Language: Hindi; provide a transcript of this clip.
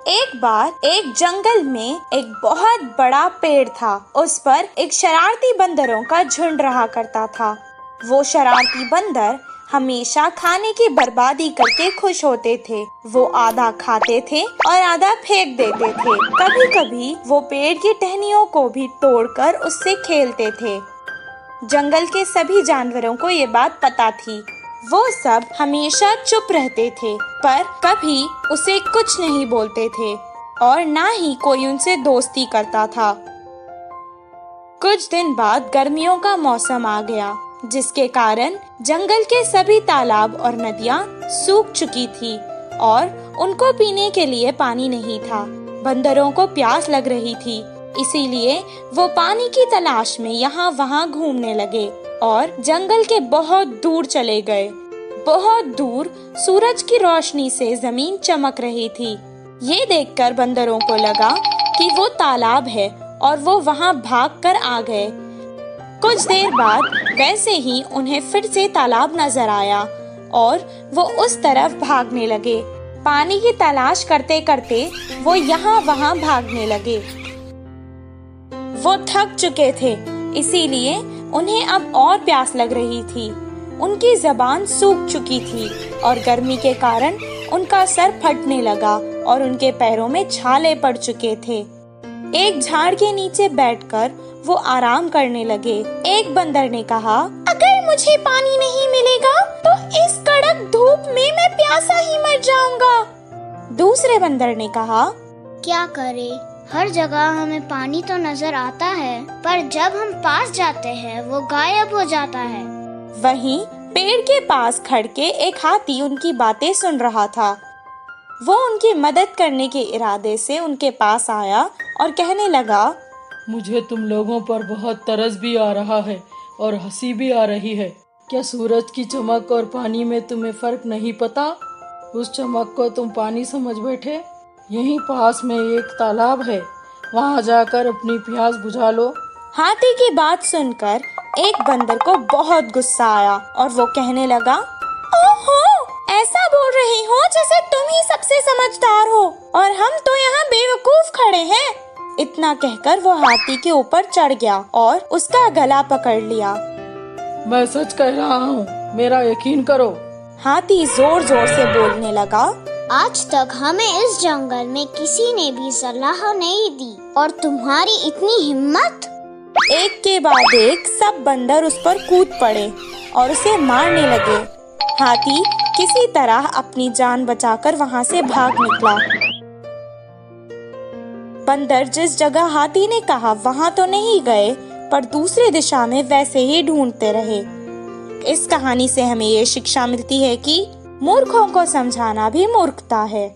एक बार एक जंगल में एक बहुत बड़ा पेड़ था। उस पर एक शरारती बंदरों का झुंड रहा करता था। वो शरारती बंदर हमेशा खाने की बर्बादी करके खुश होते थे। वो आधा खाते थे और आधा फेंक देते थे। कभी कभी वो पेड़ की टहनियों को भी तोड़कर उससे खेलते थे। जंगल के सभी जानवरों को ये बात पता थी। वो सब हमेशा चुप रहते थे, पर कभी उसे कुछ नहीं बोलते थे और ना ही कोई उनसे दोस्ती करता था। कुछ दिन बाद गर्मियों का मौसम आ गया, जिसके कारण जंगल के सभी तालाब और नदियाँ सूख चुकी थी और उनको पीने के लिए पानी नहीं था। बंदरों को प्यास लग रही थी, इसीलिए वो पानी की तलाश में यहाँ वहाँ घूमने लगे और जंगल के बहुत दूर चले गए। बहुत दूर सूरज की रोशनी से जमीन चमक रही थी। ये देखकर बंदरों को लगा कि वो तालाब है और वो वहाँ भागकर आ गए। कुछ देर बाद वैसे ही उन्हें फिर से तालाब नजर आया और वो उस तरफ भागने लगे। पानी की तलाश करते करते वो यहाँ वहाँ भागने लगे। वो थक चुके थे, इसीलिए उन्हें अब और प्यास लग रही थी। उनकी जबान सूख चुकी थी और गर्मी के कारण उनका सर फटने लगा और उनके पैरों में छाले पड़ चुके थे। एक झाड़ के नीचे बैठकर वो आराम करने लगे। एक बंदर ने कहा, अगर मुझे पानी नहीं मिलेगा तो इस कड़क धूप में मैं प्यासा ही मर जाऊंगा। दूसरे बंदर ने कहा, क्या करे, हर जगह हमें पानी तो नजर आता है, पर जब हम पास जाते हैं वो गायब हो जाता है। वहीं पेड़ के पास खड़ के एक हाथी उनकी बातें सुन रहा था। वो उनकी मदद करने के इरादे से उनके पास आया और कहने लगा, मुझे तुम लोगों पर बहुत तरस भी आ रहा है और हंसी भी आ रही है। क्या सूरज की चमक और पानी में तुम्हें फर्क नहीं पता? उस चमक को तुम पानी समझ बैठे। यहीं पास में एक तालाब है, वहाँ जाकर अपनी प्यास बुझा लो। हाथी की बात सुनकर एक बंदर को बहुत गुस्सा आया और वो कहने लगा, ओहो, ऐसा बोल रही हो जैसे तुम ही सबसे समझदार हो और हम तो यहाँ बेवकूफ खड़े हैं। इतना कहकर वो हाथी के ऊपर चढ़ गया और उसका गला पकड़ लिया। मैं सच कह रहा हूँ, मेरा यकीन करो। हाथी जोर जोर से बोलने लगा, आज तक हमें इस जंगल में किसी ने भी सलाह नहीं दी और तुम्हारी इतनी हिम्मत। एक के बाद एक सब बंदर उस पर कूद पड़े और उसे मारने लगे। हाथी किसी तरह अपनी जान बचाकर वहाँ से भाग निकला। बंदर जिस जगह हाथी ने कहा वहाँ तो नहीं गए, पर दूसरी दिशा में वैसे ही ढूंढते रहे। इस कहानी से हमें ये शिक्षा मिलती है कि मूर्खों को समझाना भी मूर्खता है।